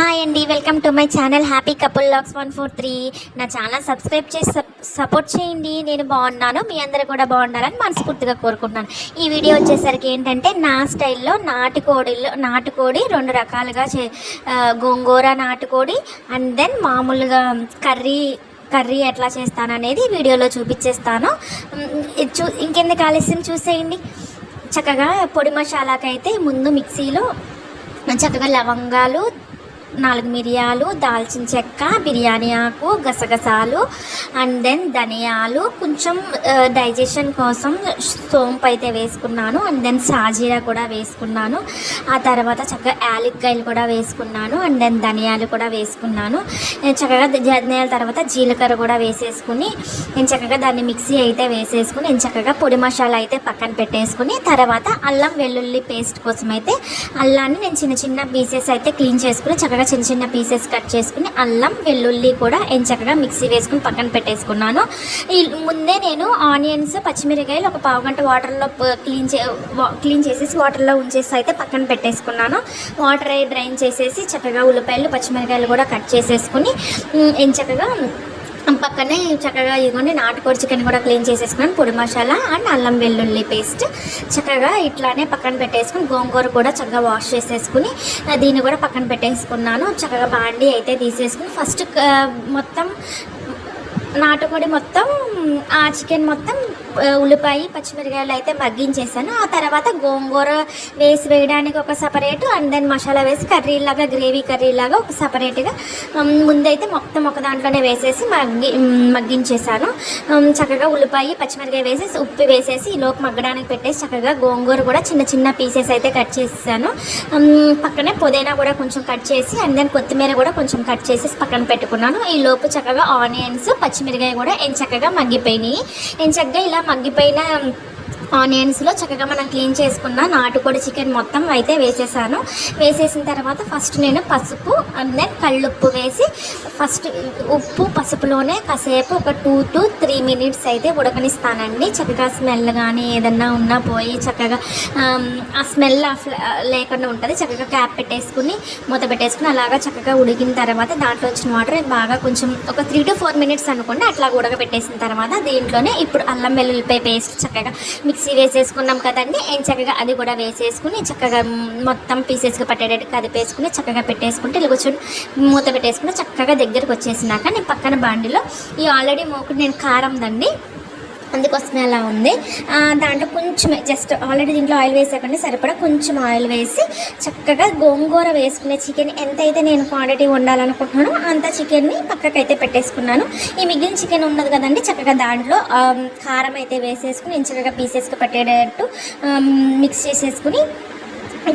Hi అండి, welcome to my channel happy couple logs 143. నా channel subscribe చేసి support చేయండి. నేను బాగున్నాను, మీ అందరూ కూడా బాగుండాలని మనస్ఫూర్తిగా కోరుకుంటున్నాను. ఈ వీడియో వచ్చేసరికి ఏంటంటే నా స్టైల్లో నాటుకోడి రెండు రకాలుగా గోంగూర నాటుకోడి అండ్ దెన్ మామూలుగా కర్రీ ఎట్లా చేస్తాననేది వీడియోలో చూపించేస్తాను. ఇంకెందుకు ఆలస్యం చూసేయండి. చక్కగా పొడి మసాలాకైతే ముందు మిక్సీలో చక్కగా లవంగాలు, 4 మిరియాలు, దాల్చిన చెక్క, బిర్యానీ ఆకు, గసగసాలు అండ్ దెన్ ధనియాలు, కొంచెం డైజెషన్ కోసం సోంపు అయితే వేసుకున్నాను. అండ్ దెన్ సాజీరా కూడా వేసుకున్నాను. ఆ తర్వాత చక్కగా యాలక్కాయలు కూడా వేసుకున్నాను. అండ్ దెన్ ధనియాలు కూడా వేసుకున్నాను. చక్కగా ధనియాల తర్వాత జీలకర్ర కూడా వేసేసుకుని నేను చక్కగా దాన్ని మిక్సీ అయితే వేసేసుకుని నేను చక్కగా పొడి మసాలా అయితే పక్కన పెట్టేసుకుని తర్వాత అల్లం వెల్లుల్లి పేస్ట్ కోసం అయితే అల్లాన్ని నేను చిన్న చిన్న పీసెస్ అయితే క్లీన్ చేసుకుని చక్కగా చిన్న చిన్న పీసెస్ కట్ చేసుకుని అల్లం వెల్లుల్లి కూడా చక్కగా మిక్సీ వేసుకుని పక్కన పెట్టేసుకున్నాను. ముందే నేను ఆనియన్స్, పచ్చిమిరకాయలు ఒక పావు గంట వాటర్లో క్లీన్ చేసేసి వాటర్లో ఉంచేసి అయితే పక్కన పెట్టేసుకున్నాను. వాటర్ డ్రైన్ చేసేసి చక్కగా ఉల్లిపాయలు, పచ్చిమిరకాయలు కూడా కట్ చేసేసుకుని చక్కగా పక్కనే చక్కగా ఇదిగోండి నాటుకోడి చికెన్ కూడా క్లీన్ చేసేసుకున్నాను. పొడి మసాలా అండ్ అల్లం వెల్లుల్లి పేస్ట్ చక్కగా ఇట్లానే పక్కన పెట్టేసుకుని గోంగూర కూడా చక్కగా వాష్ చేసేసుకుని దీన్ని కూడా పక్కన పెట్టేసుకున్నాను. చక్కగా బాండి అయితే తీసేసుకుని ఫస్ట్ మొత్తం నాటుకోడి మొత్తం ఆ చికెన్ మొత్తం ఉల్లిపాయ, పచ్చిమిరకాయలు అయితే మగ్గించేసాను. ఆ తర్వాత గోంగూర వేయడానికి ఒక సపరేటు అండ్ దెన్ మసాలా వేసి గ్రేవీ కర్రీలాగా ఒక సపరేట్గా ముందైతే మొత్తం ఒక దాంట్లోనే వేసేసి మగ్గించేసాను. చక్కగా ఉల్లిపాయ, పచ్చిమిరకాయ వేసేసి ఉప్పు వేసేసి ఈలోపు మగ్గడానికి పెట్టేసి చక్కగా గోంగూర కూడా చిన్న చిన్న పీసెస్ అయితే కట్ చేసేసాను. పక్కనే పుదీనా కూడా కొంచెం కట్ చేసి అండ్ దెన్ కొత్తిమీర కూడా కొంచెం కట్ చేసేసి పక్కన పెట్టుకున్నాను. ఈలోపు చక్కగా ఆనియన్స్, పచ్చిమిరకాయ కూడా చక్కగా మగ్గిపోయినాయి. చక్కగా ఇలా మగ్గిపోయిన ఆనియన్స్లో చక్కగా మనం క్లీన్ చేసుకున్న నాటుకోడి చికెన్ మొత్తం అయితే వేసేసాను. వేసేసిన తర్వాత ఫస్ట్ నేను పసుపు అండ్ దెన్ కళ్ళుప్పు వేసి ఫస్ట్ ఉప్పు పసుపులోనే కాసేపు ఒక 2 to 3 minutes అయితే ఉడకనిస్తానండి. చక్కగా స్మెల్ కానీ ఏదన్నా ఉన్నా పోయి చక్కగా ఆ స్మెల్ లేకుండా ఉంటుంది. చక్కగా క్యాప్ పెట్టేసుకుని మూత పెట్టేసుకుని అలాగా చక్కగా ఉడికిన తర్వాత దాంట్లో వచ్చిన వాటర్ బాగా కొంచెం ఒక 3 to 4 minutes అనుకోండి అట్లా ఉడకబెట్టేసిన తర్వాత దీంట్లోనే ఇప్పుడు అల్లం వెల్లుల్లిపాయ పేస్ట్ చక్కగా మిక్సీ వేసేసుకున్నాం కదండి. చక్కగా అది కూడా వేసేసుకుని చక్కగా మొత్తం పీసెస్గా పట్టేటట్టు కదిపేసుకుని చక్కగా పెట్టేసుకుంటే ఇలా కూర్చొని మూత పెట్టేసుకుని చక్కగా దగ్గరకు వచ్చేసినాక నేను పక్కన బాండిలో ఈ ఆల్రెడీ నేను కారం దండి అందుకోసమే అలా ఉంది. దాంట్లో కొంచెం జస్ట్ ఆల్రెడీ దీంట్లో ఆయిల్ వేసాకండి సరిపడా కొంచెం ఆయిల్ వేసి చక్కగా గోంగూర వేసుకునే చికెన్ ఎంతైతే నేను క్వాంటిటీ వండాలనుకుంటున్నానో అంత చికెన్ని పక్కకైతే పెట్టేసుకున్నాను. ఈ మిగిలిన చికెన్ ఉన్నది కదండి చక్కగా దాంట్లో కారం అయితే వేసేసుకుని చక్కగా పీసెస్కి పట్టేటట్టు మిక్స్ చేసేసుకుని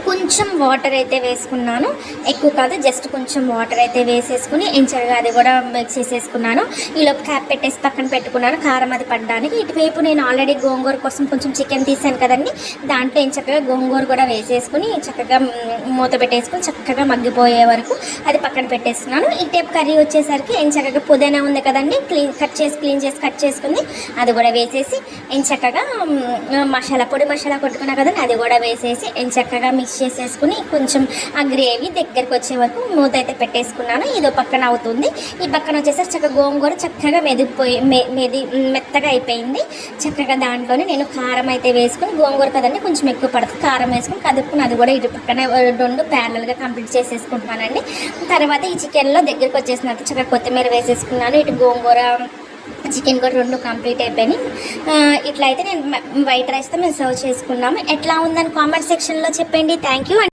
కొంచెం వాటర్ అయితే వేసుకున్నాను. ఎక్కువ కాదు, జస్ట్ కొంచెం వాటర్ అయితే వేసేసుకుని చక్కగా అది కూడా మిక్స్ చేసేసుకున్నాను. ఈలోపు క్యాప్ పెట్టేసి పక్కన పెట్టుకున్నాను కారం అది పడడానికి. ఇటువైపు నేను ఆల్రెడీ గోంగూర కోసం కొంచెం చికెన్ తీసాను కదండి దాంట్లో చక్కగా గోంగూర కూడా వేసేసుకుని చక్కగా మూత పెట్టేసుకుని చక్కగా మగ్గిపోయే వరకు అది పక్కన పెట్టేస్తున్నాను. ఈ టైప్ కర్రీ వచ్చేసరికి చక్కగా పుదీనా ఉంది కదండి క్లీన్ చేసి కట్ చేసుకుంది అది కూడా వేసేసి చక్కగా పొడి మసాలా కొట్టుకున్నా కదండి అది కూడా వేసేసి చక్కగా మిక్స్ చేసేసుకుని కొంచెం ఆ గ్రేవీ దగ్గరికి వచ్చే వరకు మూత అయితే పెట్టేసుకున్నాను. ఇదో పక్కన అవుతుంది. ఈ పక్కన వచ్చేసరికి చక్కగా గోంగూర చక్కగా మెత్తగా అయిపోయింది. చక్కగా దాంట్లోనే నేను కారం అయితే వేసుకుని గోంగూర కదండి కొంచెం ఎక్కువ పడుతుంది కారం వేసుకుని కదుపుకుని అది కూడా ఇటు పక్కన 2 ప్యారల్గా కంప్లీట్ చేసేసుకుంటున్నానండి. తర్వాత ఈ చికెన్లో దగ్గరికి వచ్చేసినంత చక్కగా కొత్తిమీర వేసేసుకున్నాను. ఇటు గోంగూర చికెన్ కూడా 2 కంప్లీట్ అయిపోయినాయి. ఇట్లా అయితే నేను వైట్ రైస్తో మేము సర్వ్ చేసుకున్నాము. ఎట్లా ఉందని కామెంట్ సెక్షన్లో చెప్పండి. Thank you.